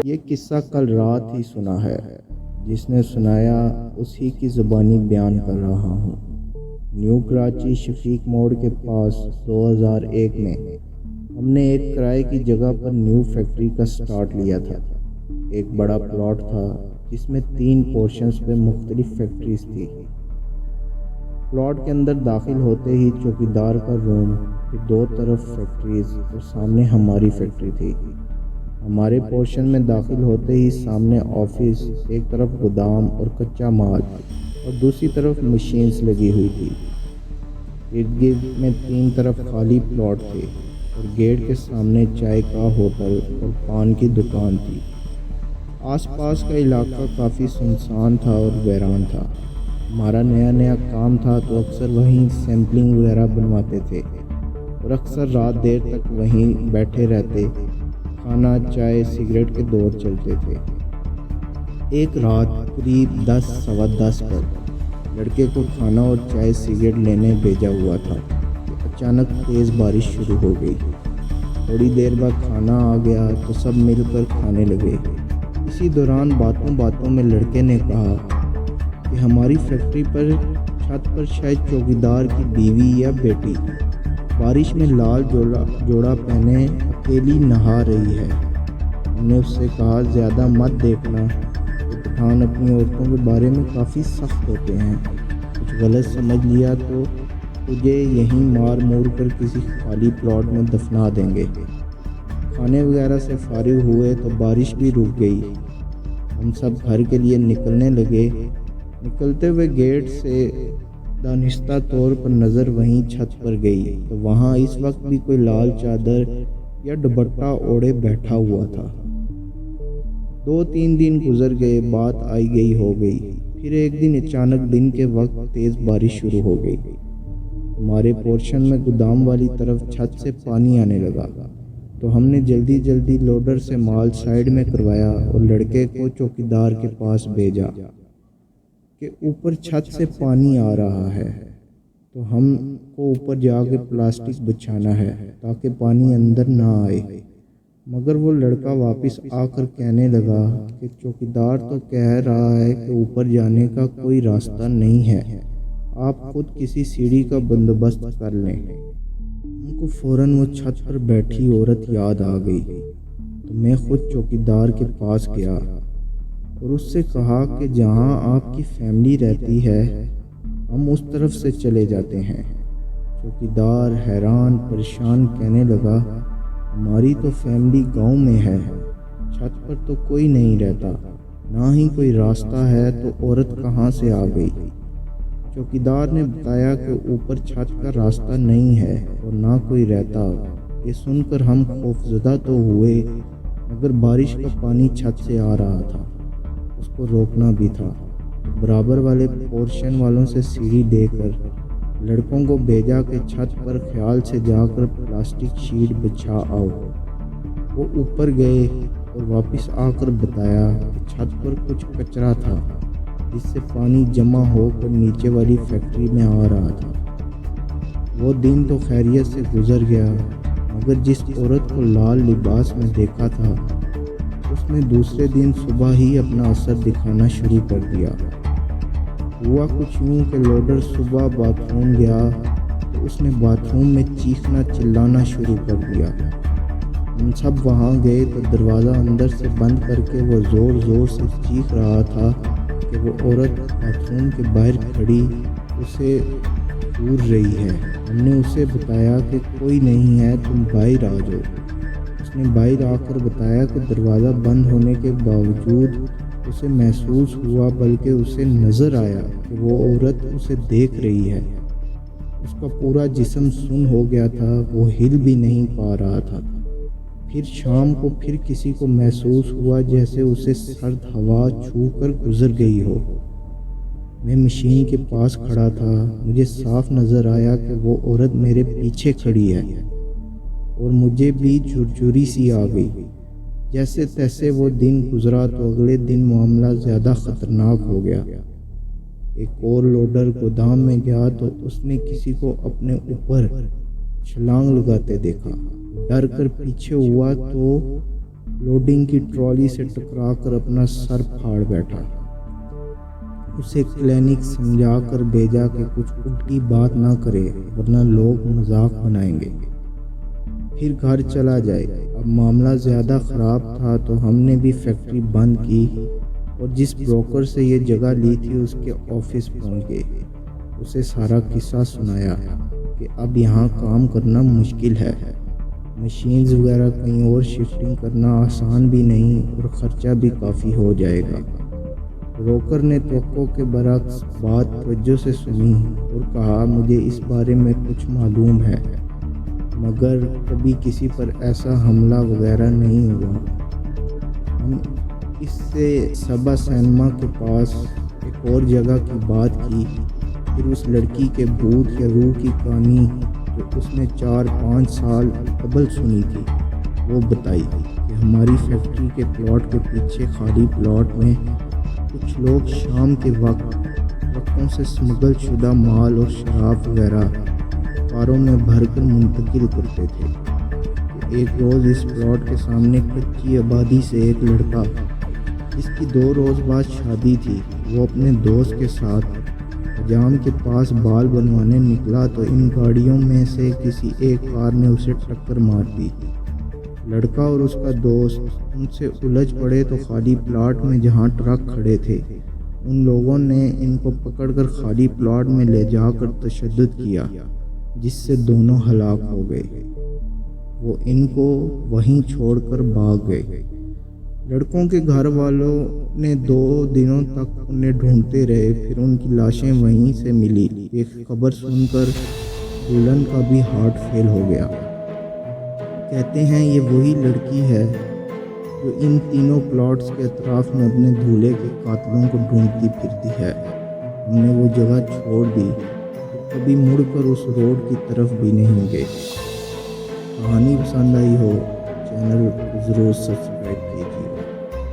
یہ قصہ کل رات ہی سنا ہے، جس نے سنایا اسی کی زبانی بیان کر رہا ہوں۔ نیو کراچی شفیق موڑ کے پاس 2001 میں ہم نے ایک کرائے کی جگہ پر نیو فیکٹری کا سٹارٹ لیا تھا۔ ایک بڑا پلاٹ تھا جس میں 3 پورشنز پہ مختلف فیکٹریز تھی۔ پلاٹ کے اندر داخل ہوتے ہی چوکیدار کا روم، پھر 2 طرف فیکٹریز اور سامنے ہماری فیکٹری تھی۔ ہمارے پورشن میں داخل ہوتے ہی سامنے آفس، ایک طرف گودام اور کچا مال اور دوسری طرف مشینز لگی ہوئی تھی۔ ارد گرد میں 3 طرف خالی پلاٹ تھے اور گیٹ کے سامنے چائے کا ہوٹل اور پان کی دکان تھی۔ آس پاس کا علاقہ کافی سنسان تھا اور ویران تھا۔ ہمارا نیا کام تھا تو اکثر وہیں سیمپلنگ وغیرہ بنواتے تھے اور اکثر رات دیر تک وہیں بیٹھے رہتے۔ کھانا، چائے، سگریٹ کے دور چلتے تھے۔ ایک رات قریب 10 سوا 10 پر لڑکے کو کھانا اور چائے سگریٹ لینے بھیجا ہوا تھا کہ اچانک تیز بارش شروع ہو گئی۔ تھوڑی دیر بعد کھانا آ گیا تو سب مل کر کھانے لگے۔ اسی دوران باتوں میں لڑکے نے کہا کہ ہماری فیکٹری پر چھت پر شاید چوکیدار کی بیوی یا بیٹی بارش میں لال جوڑا پہنے اکیلی نہا رہی ہے۔ ہم نے اس سے کہا زیادہ مت دیکھنا، کہ پٹھان اپنی عورتوں کے بارے میں کافی سخت ہوتے ہیں، کچھ غلط سمجھ لیا تو تجھے یہیں مار مور کر کسی خالی پلاٹ میں دفنا دیں گے۔ کھانے وغیرہ سے فارغ ہوئے تو بارش بھی رک گئی۔ ہم سب گھر کے لیے نکلنے لگے۔ نکلتے ہوئے گیٹ سے دانستہ طور پر نظر وہیں چھت پر گئی تو وہاں اس وقت بھی کوئی لال چادر یا دوپٹہ اوڑھے بیٹھا ہوا تھا۔ 2-3 دن گزر گئے، بات آئی گئی ہو گئی۔ پھر ایک دن اچانک دن کے وقت تیز بارش شروع ہو گئی۔ ہمارے پورشن میں گودام والی طرف چھت سے پانی آنے لگا تو ہم نے جلدی لوڈر سے مال سائیڈ میں کروایا اور لڑکے کو چوکیدار کے پاس بھیجا کہ اوپر چھت سے پانی آ رہا ہے تو ہم کو اوپر جا کے پلاسٹک بچھانا ہے تاکہ پانی اندر نہ آئے۔ مگر وہ لڑکا واپس آ کر کہنے لگا کہ چوکیدار تو کہہ رہا ہے کہ اوپر جانے کا کوئی راستہ نہیں ہے، آپ خود کسی سیڑھی کا بندوبست کر لیں۔ ہم کو فوراً وہ چھت پر بیٹھی عورت یاد آ گئی تو میں خود چوکیدار کے پاس گیا اور اس سے کہا کہ جہاں آپ کی فیملی رہتی ہے ہم اس طرف سے چلے جاتے ہیں۔ چوکیدار حیران پریشان کہنے لگا ہماری تو فیملی گاؤں میں ہے، چھت پر تو کوئی نہیں رہتا، نہ ہی کوئی راستہ ہے تو عورت کہاں سے آ گئی؟ چوکیدار نے بتایا کہ اوپر چھت کا راستہ نہیں ہے اور نہ کوئی رہتا۔ یہ سن کر ہم خوفزدہ تو ہوئے مگر بارش کا پانی چھت سے آ رہا تھا، اس کو روکنا بھی تھا۔ برابر والے پورشن والوں سے سیڑھی دے کر لڑکوں کو بھیجا کہ چھت پر خیال سے جا کر پلاسٹک شیٹ بچھا آؤ۔ وہ اوپر گئے اور واپس آ کر بتایا کہ چھت پر کچھ کچرا تھا جس سے پانی جمع ہو کر نیچے والی فیکٹری میں آ رہا تھا۔ وہ دن تو خیریت سے گزر گیا مگر جس عورت کو لال لباس میں دیکھا تھا اس نے دوسرے دن صبح ہی اپنا اثر دکھانا شروع کر دیا۔ ہوا کچھ یوں کہ لوڈر صبح باتھ روم گیا تو اس نے باتھ روم میں چیخنا چلانا شروع کر دیا۔ ہم سب وہاں گئے تو دروازہ اندر سے بند کر کے وہ زور سے چیخ رہا تھا کہ وہ عورت باتھ روم کے باہر کھڑی اسے گھور رہی ہے۔ ہم نے اسے بتایا کہ کوئی نہیں ہے، تم باہر آ جاؤ۔ اس نے باہر آ کر بتایا کہ دروازہ بند ہونے کے باوجود اسے محسوس ہوا بلکہ اسے نظر آیا کہ وہ عورت اسے دیکھ رہی ہے۔ اس کا پورا جسم سن ہو گیا تھا، وہ ہل بھی نہیں پا رہا تھا۔ پھر شام کو پھر کسی کو محسوس ہوا جیسے اسے سرد ہوا چھو کر گزر گئی ہو۔ میں مشین کے پاس کھڑا تھا، مجھے صاف نظر آیا کہ وہ عورت میرے پیچھے کھڑی ہے اور مجھے بھی جھرجھری سی آ گئی۔ جیسے تیسے وہ دن گزرا تو اگلے دن معاملہ زیادہ خطرناک ہو گیا۔ ایک اور لوڈر گودام میں گیا تو اس نے کسی کو اپنے اوپر چھلانگ لگاتے دیکھا۔ ڈر کر پیچھے ہوا تو لوڈنگ کی ٹرالی سے ٹکرا کر اپنا سر پھاڑ بیٹھا۔ اسے کلینک سمجھا کر بھیجا کہ کچھ الٹی بات نہ کرے ورنہ لوگ مذاق بنائیں گے، پھر گھر چلا جائے۔ اب معاملہ زیادہ خراب تھا تو ہم نے بھی فیکٹری بند کی اور جس بروکر سے یہ جگہ لی تھی اس کے آفس پہنچ گئے۔ اسے سارا قصہ سنایا کہ اب یہاں کام کرنا مشکل ہے، مشینز وغیرہ کہیں اور شفٹنگ کرنا آسان بھی نہیں اور خرچہ بھی کافی ہو جائے گا۔ بروکر نے توقع کے برعکس بات توجہ سے سنی اور کہا، مجھے اس بارے میں کچھ معلوم ہے مگر کبھی کسی پر ایسا حملہ وغیرہ نہیں ہوا۔ ہم اس سے صبا سینما کے پاس ایک اور جگہ کی بات کی، پھر اس لڑکی کے بھوت یا روح کی کہانی جو اس نے 4-5 سال قبل سنی تھی وہ بتائی کہ ہماری فیکٹری کے پلاٹ کے پیچھے خالی پلاٹ میں کچھ لوگ شام کے وقت ٹرکوں سے اسمگل شدہ مال اور شراب وغیرہ کاروں میں بھر کر منتقل کرتے تھے۔ ایک روز اس پلاٹ کے سامنے کچی آبادی سے ایک لڑکا جس کی 2 روز بعد شادی تھی، وہ اپنے دوست کے ساتھ حجام کے پاس بال بنوانے نکلا تو ان گاڑیوں میں سے کسی ایک کار نے اسے ٹکر مار دی۔ لڑکا اور اس کا دوست ان سے الجھ پڑے تو خالی پلاٹ میں جہاں ٹرک کھڑے تھے ان لوگوں نے ان کو پکڑ کر خالی پلاٹ میں لے جا کر تشدد کیا جس سے دونوں ہلاک ہو گئے۔ وہ ان کو وہیں چھوڑ کر بھاگ گئے۔ لڑکوں کے گھر والوں نے 2 دنوں تک انہیں ڈھونڈتے رہے، پھر ان کی لاشیں وہیں سے ملی۔ ایک خبر سن کر دلہن کا بھی ہارٹ فیل ہو گیا۔ کہتے ہیں یہ وہی لڑکی ہے جو ان تینوں پلاٹس کے اطراف میں اپنے دھولے کے قاتلوں کو ڈھونڈتی پھرتی ہے۔ ہم نے وہ جگہ چھوڑ دی، کبھی مڑ کر اس روڈ کی طرف بھی نہیں گئے۔ کہانی پسند آئی ہو چینل کو ضرور سبسکرائب کیجیے۔